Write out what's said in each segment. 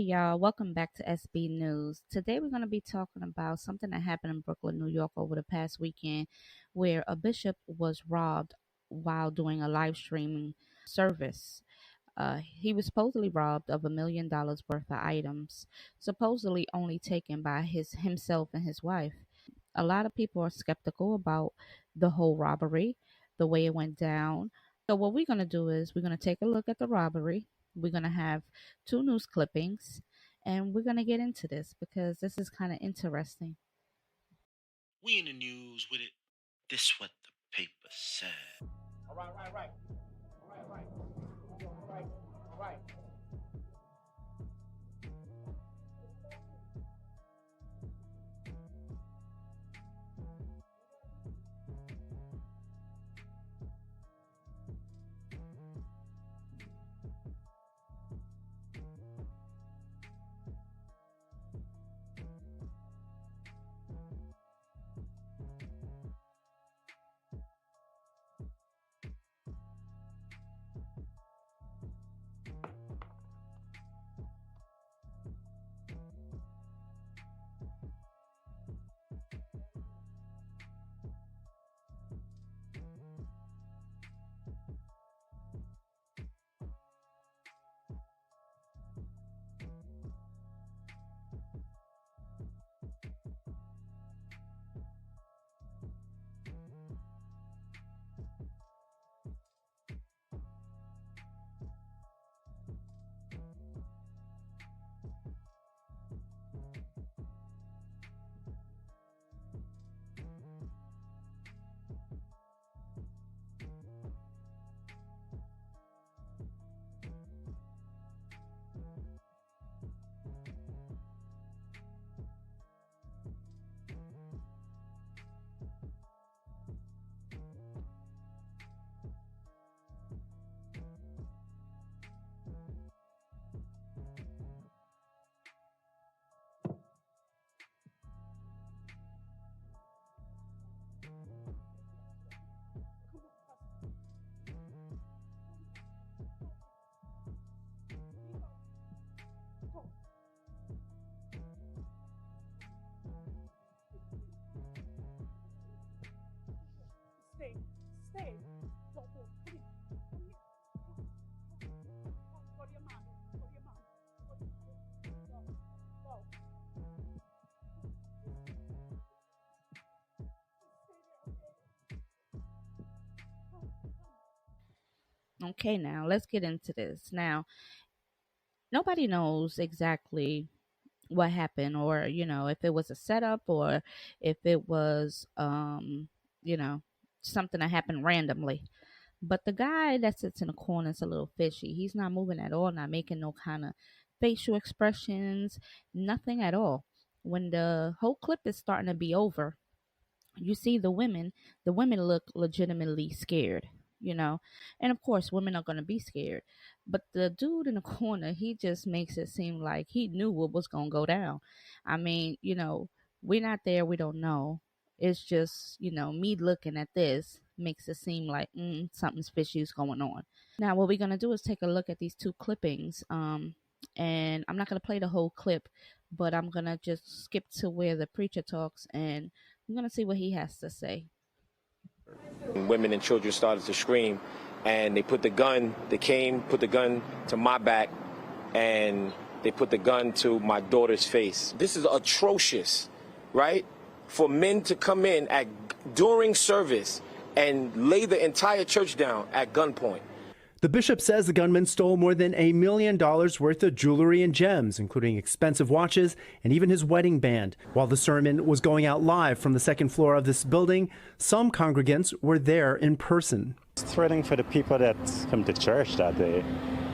y'all, welcome back to SB News. Today we're going to be talking about something that happened in Brooklyn, New York over the past weekend where a bishop was robbed while doing a live streaming service. He was supposedly robbed of $1 million worth of items, supposedly only taken by himself and his wife. A lot of people are skeptical about the whole robbery, the way it went down. So what we're going to do is we're going to take a look at the robbery. We're going to have two news clippings and we're going to get into this because this is kind of interesting. We in the news with it. This what the paper said. All right. All right. Stay. Don't move. Come here. Come here. Come. Go to your mom. Go to your mom. Go. Okay, now let's get into this. Now, nobody knows exactly what happened or, if it was a setup or if it was, you know, something that happened randomly. But the guy that sits in the corner is a little fishy. He's not moving at all, not making no kind of facial expressions, nothing at all. When the whole clip is starting to be over, you see the women look legitimately scared, you know. And of course, women are going to be scared. But the dude in the corner, he just makes it seem like he knew what was going to go down. I mean, we're not there, we don't know. It's just, me looking at this makes it seem like something's fishy is going on. Now, what we're going to do is take a look at these two clippings. And I'm not going to play the whole clip, but I'm going to just skip to where the preacher talks and I'm going to see what he has to say. Women and children started to scream, and they put the gun to my back, and they put the gun to my daughter's face. This is atrocious, right? For men to come in during service and lay the entire church down at gunpoint. The bishop says the gunman stole more than $1 million worth of jewelry and gems, including expensive watches and even his wedding band. While the sermon was going out live from the second floor of this building, some congregants were there in person. It's threatening for the people that come to church that day.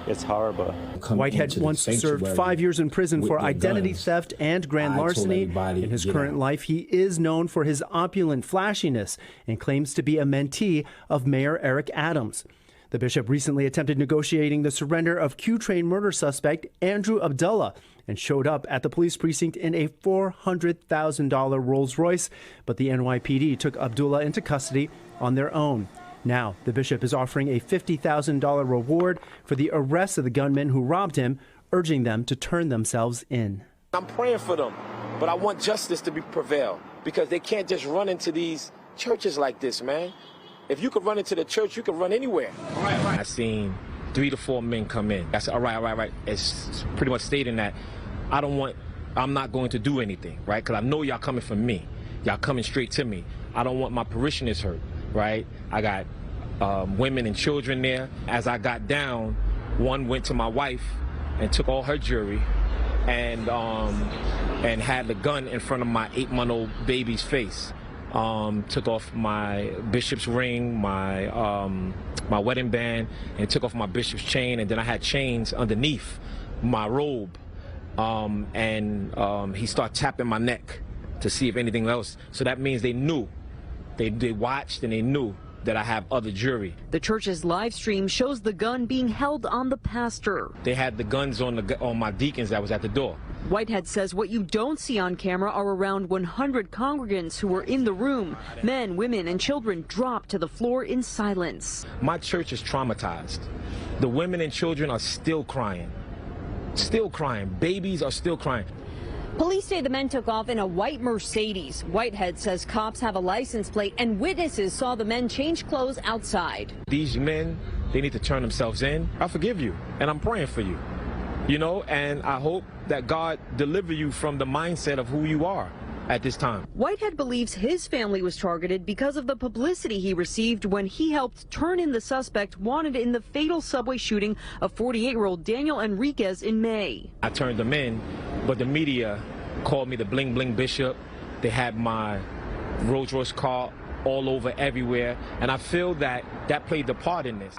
It's horrible. Whitehead once served 5 years in prison for identity theft and grand larceny. In his current life, he is known for his opulent flashiness and claims to be a mentee of Mayor Eric Adams. The bishop recently attempted negotiating the surrender of Q-Train murder suspect Andrew Abdullah and showed up at the police precinct in a $400,000 Rolls-Royce, but the NYPD took Abdullah into custody on their own. Now, the bishop is offering a $50,000 reward for the arrest of the gunman who robbed him urging them to turn themselves in. I'm praying for them, but I want justice to prevail because they can't just run into these churches like this, man. If you could run into the church, you could run anywhere. I seen 3 to 4 men come in. I said, all right. It's pretty much stating that I'm not going to do anything, right? Because I know y'all coming for me. Y'all coming straight to me. I don't want my parishioners hurt, right? I got women and children there. As I got down, one went to my wife and took all her jewelry and had the gun in front of my 8-month-old baby's face. Took off my bishop's ring, my wedding band, and took off my bishop's chain, and then I had chains underneath my robe. He started tapping my neck to see if anything else. So that means they knew. They watched and they knew that I have other jewelry. The church's live stream shows the gun being held on the pastor. They had the guns on my deacons that was at the door. Whitehead says what you don't see on camera are around 100 congregants who were in the room. Men, women, and children dropped to the floor in silence. My church is traumatized. The women and children are still crying. Still crying. Babies are still crying. Police say the men took off in a white Mercedes. Whitehead says cops have a license plate and witnesses saw the men change clothes outside. These men, they need to turn themselves in. I forgive you, and I'm praying for you. And I hope that God deliver you from the mindset of who you are at this time. Whitehead believes his family was targeted because of the publicity he received when he helped turn in the suspect wanted in the fatal subway shooting of 48-year-old Daniel Enriquez in May. I turned them in, but the media called me the bling bling bishop. They had my Rolls Royce car all over everywhere, and I feel that played the part in this.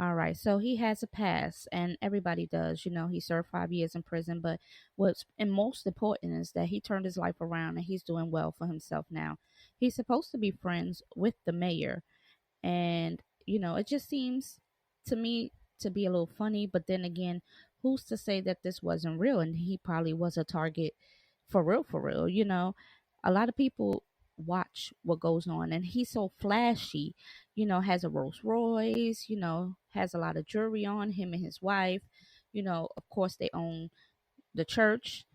All right, so he has a past, and everybody does. He served 5 years in prison, but what's most important is that he turned his life around and he's doing well for himself now. He's supposed to be friends with the mayor, and it just seems to me to be a little funny. But then again, who's to say that this wasn't real and he probably was a target for real, for real? A lot of people watch what goes on, and he's so flashy, has a Rolls Royce, has a lot of jewelry on him and his wife. Of course they own the church,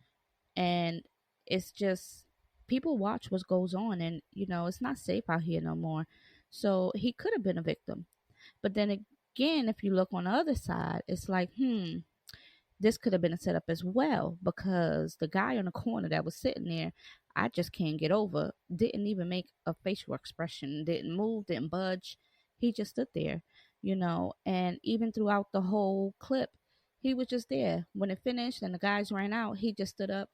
and it's just people watch what goes on, and it's not safe out here no more. So he could have been a victim. But then again, if you look on the other side, it's like, this could have been a setup as well, because the guy on the corner that was sitting there, I just can't get over, didn't even make a facial expression, didn't move, didn't budge. He just stood there, and even throughout the whole clip, he was just there. When it finished and the guys ran out, he just stood up,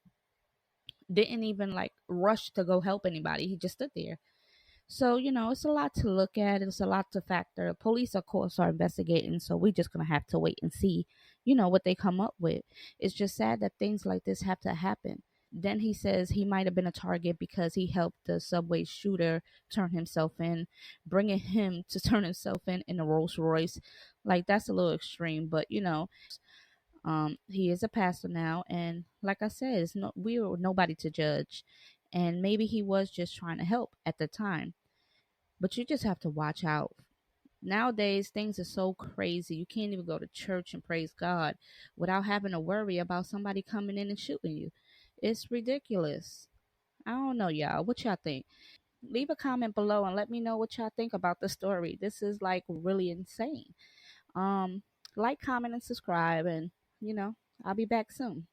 didn't even like rush to go help anybody. He just stood there. So, it's a lot to look at. It's a lot to factor. Police, of course, are investigating. So we're just going to have to wait and see, what they come up with. It's just sad that things like this have to happen. Then he says he might have been a target because he helped the subway shooter turn himself in, bringing him to turn himself in a Rolls Royce. Like, that's a little extreme, but, he is a pastor now. And like I said, we're nobody to judge. And maybe he was just trying to help at the time. But you just have to watch out. Nowadays, things are so crazy. You can't even go to church and praise God without having to worry about somebody coming in and shooting you. It's ridiculous. I don't know, y'all. What y'all think? Leave a comment below and let me know what y'all think about the story. This is like really insane. Um, like, comment, and subscribe, and I'll be back soon.